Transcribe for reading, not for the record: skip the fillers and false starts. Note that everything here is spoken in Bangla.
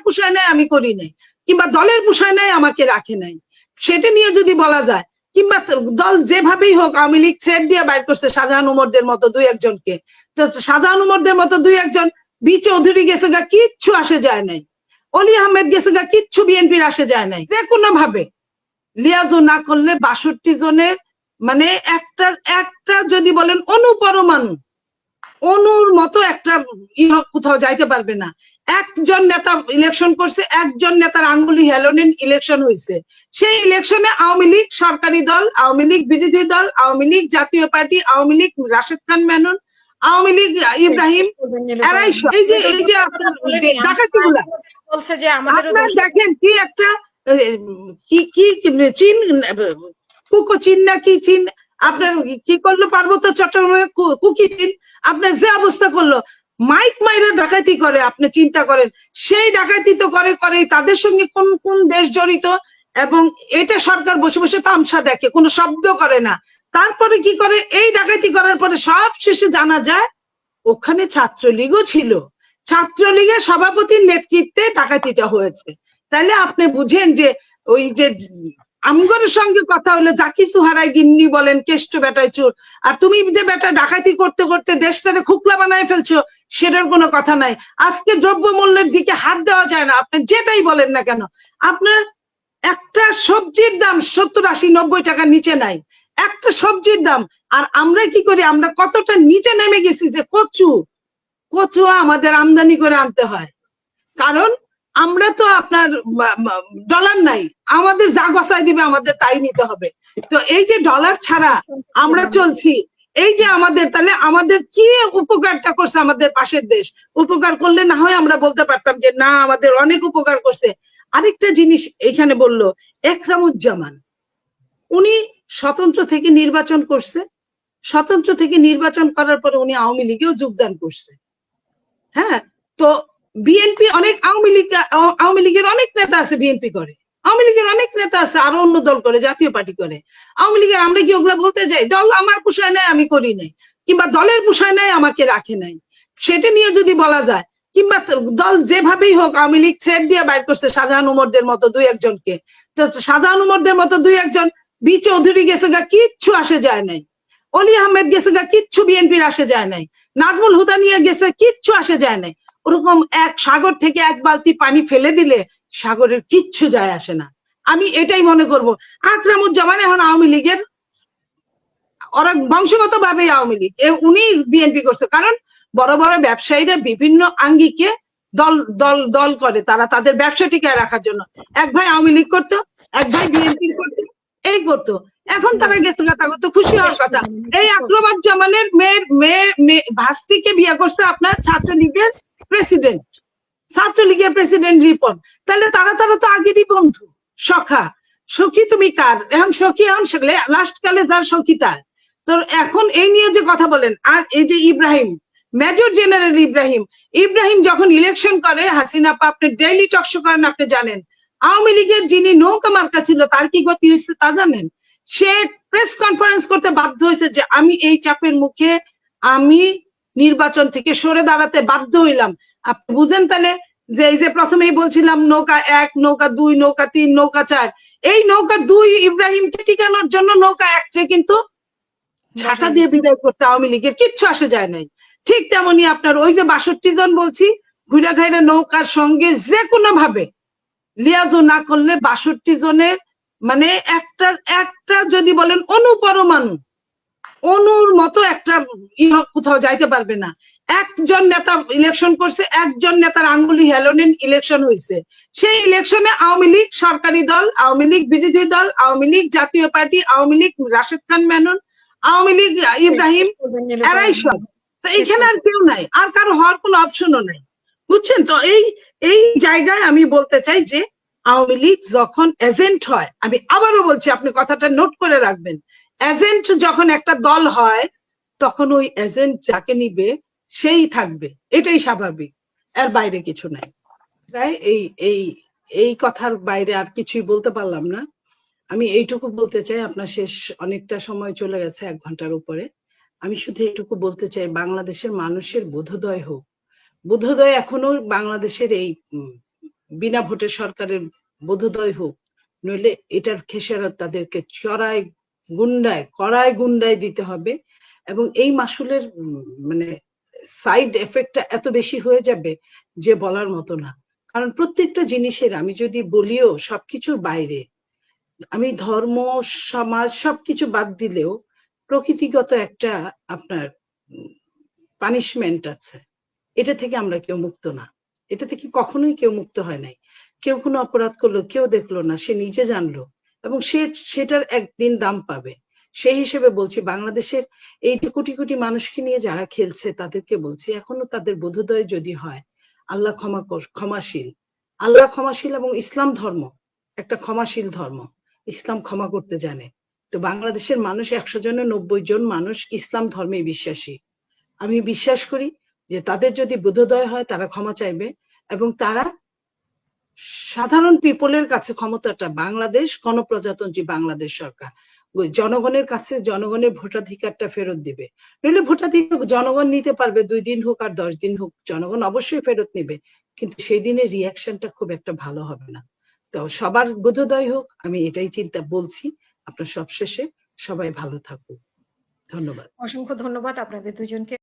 পোষায় নাই আমি করি নাই, কিংবা দলের পোষায় নাই আমাকে রাখে নাই, সেটা নিয়ে যদি বলা যায়, কিংবা দল যেভাবেই হোক আওয়ামী লীগ থ্রেড দিয়ে বাইর করছে শাহজাহান উমরদের মতো দুই একজনকে, তো শাহজাহান উমরদের মতো দুই একজন বি চৌধুরী গেছে গা, কিচ্ছু আসে যায় নাই, অলি আহমেদ গেছে গা, কিচ্ছু বিএনপির আসে যায় নাই। যে কোনো ভাবে লিয়াজু না করলে ৬২ জনের মানে একটা যদি বলেন অনুপরমাণু অনুর মতো একটা কোথাও যাইতে পারবে না। একজন নেতা ইলেকশন করছে, একজন নেতার আঙ্গুলি হেলনের ইলেকশন হয়েছে, সেই ইলেকশনে আওয়ামী লীগ সরকারি দল, আওয়ামী লীগ বিরোধী দল, আওয়ামী লীগ জাতীয় পার্টি, আওয়ামী লীগ রাশেদ খান মেনন, আওয়ামী লীগ ইব্রাহিম, এই যে আপনার ডাকাতি গুলা বলছে যে আমাদের দেখেন কি একটা কি চীন কুকো চীন না কি চীন আপনার কি করলো পার্বত্য চট্টগ্রামে কুকি চীন আপনার যে অবস্থা করলো, মাইক মাইরা ডাকাতি করে, আপনি চিন্তা করেন সেই ডাকাতি তো করে তাদের সঙ্গে কোন কোন দেশ জড়িত, এবং এটা সরকার বসে বসে তামসা দেখে, কোনো শব্দ করে না। তারপরে কি করে, এই ডাকাতি করার পরে সব শেষে জানা যায় ওখানে ছাত্রলীগও ছিল, ছাত্রলীগের সভাপতির নেতৃত্বে ডাকাতিটা হয়েছে। তাহলে আপনি বুঝেন যে ওই যে আমগরের সঙ্গে কথা হলো জাকি সুহারাই গিন্নি বলেন কেষ্ট বেটায় চোর, আর তুমি যে বেটা ডাকাতি করতে করতে দেশটাকে খুকলা বানায় ফেলছো, সেটার কোনো কথা নাই। আজকে দ্রব্যমূল্যের দিকে হাত দেওয়া যায় না, আপনি যেটাই বলেন না কেন, আপনার একটা সবজির দাম ৭০, ৮০, ৯০ টাকার নিচে নাই, একটা সবজির দাম। আর আমরা কি করি, আমরা কতটা নিচে নেমে গেছি যে কচু আমাদের আমদানি করে আনতে হয়, কারণ আমরা তো আপনার ডলার নাই, আমাদের যা গসাই দিবে আমাদের তাই নিতে হবে। তো এই যে ডলার ছাড়া আমরা চলছি, এই যে আমাদের, তাহলে আমাদের কি উপকারটা করছে আমাদের পাশের দেশ, উপকার করলে না হয় আমরা বলতে পারতাম যে না আমাদের অনেক উপকার করছে। আরেকটা জিনিস এখানে বললো একরামুজ্জামান, উনি স্বতন্ত্র থেকে নির্বাচন করছে, স্বতন্ত্র থেকে নির্বাচন করার পরে উনি আওয়ামী লীগেও যোগদান করছে। হ্যাঁ, তো বিএনপি অনেক আওয়ামী লীগের অনেক নেতা আছে বিএনপি করে, আওয়ামী লীগের অনেক নেতা আছে আরো অন্য দল করে, জাতীয় পার্টি করে। আওয়ামী লীগের আমরা কি ওগুলা বলতে যাই দল আমার পোষায় নাই আমি করি নাই, কিংবা দলের পোষায় নাই আমাকে রাখে নাই, সেটা নিয়ে যদি বলা যায়, কিংবা দল যেভাবেই হোক আওয়ামী লীগ থ্রেড দিয়ে বাইর করছে শাহজাহান উমরদের মতো দুই একজনকে, তো শাহজাহান উমরদের মতো দুই একজন বি চৌধুরী গেছে গা, কিচ্ছু আসে যায় নাই, অলি আহমেদ গেছে গা, কিচ্ছু বিএনপির আসে যায় নাই, নাজমুল হুদা নিয়ে গেছে, কিচ্ছু আসে যায় নাই। ওরকম এক সাগর থেকে এক বালতি পানি ফেলে দিলে সাগরের কিচ্ছু যায় আসে না। আমি এটাই মনে করব আকরামুজ্জামান এখন আওয়ামী লীগের, ওরা বংশগত ভাবে আওয়ামী লীগ, উনি বিএনপি করছে, কারণ বড় বড় ব্যবসায়ীরা বিভিন্ন আঙ্গিকে দল দল দল করে, তারা তাদের ব্যবসা টিকায় রাখার জন্য। এক ভাই আওয়ামী লীগ করতো, এক ভাই বিএনপি করতো, এই করতো, এখন তারা গেছে কথা করতো, খুশি হওয়ার কথা। এই আকরামুজ্জামানের মেয়ে ভাস্তিকে বিয়ে করছে আপনার ছাত্রলীগের প্রেসিডেন্ট, ছাত্রলীগের প্রেসিডেন্ট রিপন, তাহলে তারা তো আগেরই বন্ধু সখা। সখী তুমি কার, এখন সখী এখন লাস্ট কালে যার সখী তার। তো এখন এই নিয়ে যে কথা বলেন, আর এই যে ইব্রাহিম, মেজর জেনারেল ইব্রাহিম যখন ইলেকশন করে, হাসিনা আপনি ডেইলি টকশো করেন, আপনি জানেন আওয়ামী লীগের যিনি নৌকা মার্কা ছিল তার কি গতি হয়েছে তা জানেন? সে প্রেস কনফারেন্স করতে বাধ্য হয়েছে যে আমি এই চাপের মুখে আমি নির্বাচন থেকে সরে দাঁড়াতে বাধ্য হইলাম। আপনি বুঝেন তাহলে যে এই যে প্রথমেই বলছিলাম নৌকা ১, নৌকা ২, নৌকা ৩, নৌকা ৪, এই নৌকা ২ ইব্রাহিমকে টিকানোর জন্য নৌকা ১কে কিন্তু ছাটা দিয়ে বিদায় করতে আওয়ামী লীগের কিচ্ছু আসে যায় নাই। ঠিক তেমনি আপনার ওই যে ৬২ জন বলছি ঘুরে ঘাইরে নৌকার সঙ্গে যে কোনো ভাবে লিয়াজু না করলে ৬২ জনের মানে একটা যদি বলেন অনুপরমাণু অনুর মতো একটা কোথাও যাইতে পারবে না। একজন নেতা ইলেকশন করছে, একজন নেতার আঙ্গুলি হেলনের ইলেকশন হয়েছে, সেই ইলেকশনে আওয়ামী লীগ সরকারি দল, আওয়ামী লীগ বিরোধী দল, আওয়ামী লীগ জাতীয় পার্টি, আওয়ামী লীগ রাশেদ খান মেনন, আওয়ামী লীগ ইব্রাহিম, এরাই সব। তো এইখানে আর কেউ নাই, আর কারো হওয়ার কোনো অপশনও নাই, বুঝছেন? তো এই জায়গায় আমি বলতে চাই যে আওয়ামী লীগ যখন এজেন্ট হয়, আমি আবারও বলছি আপনি কথাটা নোট করে রাখবেন, এজেন্ট যখন একটা দল হয় তখন ওই এজেন্ট যাকে নিবে সেই থাকবে, এটাই স্বাভাবিক, এর বাইরে কিছু নাই। তাই এই কথার বাইরে আর কিছুই বলতে পারলাম না। আমি এইটুকু বলতে চাই, আপনার শেষ অনেকটা সময় চলে গেছে, ১ ঘন্টার উপরে। আমি শুধু এইটুকু বলতে চাই, বাংলাদেশের মানুষের বোধোদয় হোক, বোধোদয় এখনো বাংলাদেশের এই বিনা ভোটে সরকারের বোধোদয় হোক, নইলে এটার খেসারত তাদেরকে কড়ায় গুন্ডায় দিতে হবে। এবং এই মাসুলের মানে সাইড এফেক্টটা এত বেশি হয়ে যাবে যে বলার মতো না। কারণ প্রত্যেকটা জিনিসের আমি যদি বলিও সবকিছুর বাইরে, আমি ধর্ম সমাজ সবকিছু বাদ দিলেও প্রকৃতিগত একটা আপনার পানিশমেন্ট আছে, এটা থেকে আমরা কেউ মুক্ত না। এটা থেকে কখনোই কেউ মুক্ত হয় নাই। কেউ কোনো অপরাধ করলো, কেউ দেখলো না, সে নিজে জানলো এবং সেটার একদিন দাম পাবে। সেই হিসেবে বলছি, বাংলাদেশের এই যে কোটি কোটি মানুষকে নিয়ে যারা খেলছে তাদেরকে বলছি, এখনো তাদের বোধোদয় যদি হয়, আল্লাহ ক্ষমাশীল। আল্লাহ ক্ষমাশীল এবং ইসলাম ধর্ম একটা ক্ষমাশীল ধর্ম। ইসলাম ক্ষমা করতে জানে। তো বাংলাদেশের মানুষ 100 জনের 90 জন মানুষ ইসলাম ধর্মে বিশ্বাসী। আমি বিশ্বাস করি যে তাদের যদি বোধোদয় হয় তারা ক্ষমা চাইবে এবং তারা সাধারণ পিপলের কাছে ক্ষমতাটা, বাংলাদেশ গণপ্রজাতন্ত্রী বাংলাদেশ সরকার জনগণের কাছে জনগণের ভোটাধিকারটা ফেরত দিবে। নইলে ভোটাধিকার জনগণ নিতে পারবে, 2 দিন হোক আর 10 দিন হোক, জনগণ অবশ্যই ফেরত নিবে, কিন্তু সেই দিনের রিয়াকশনটা খুব একটা ভালো হবে না। তো সবার বোধোদয় হোক, আমি এটাই চিন্তা বলছি। আপনার সবশেষে সবাই ভালো থাকুক। ধন্যবাদ। অসংখ্য ধন্যবাদ আপনাদের দুজনকে।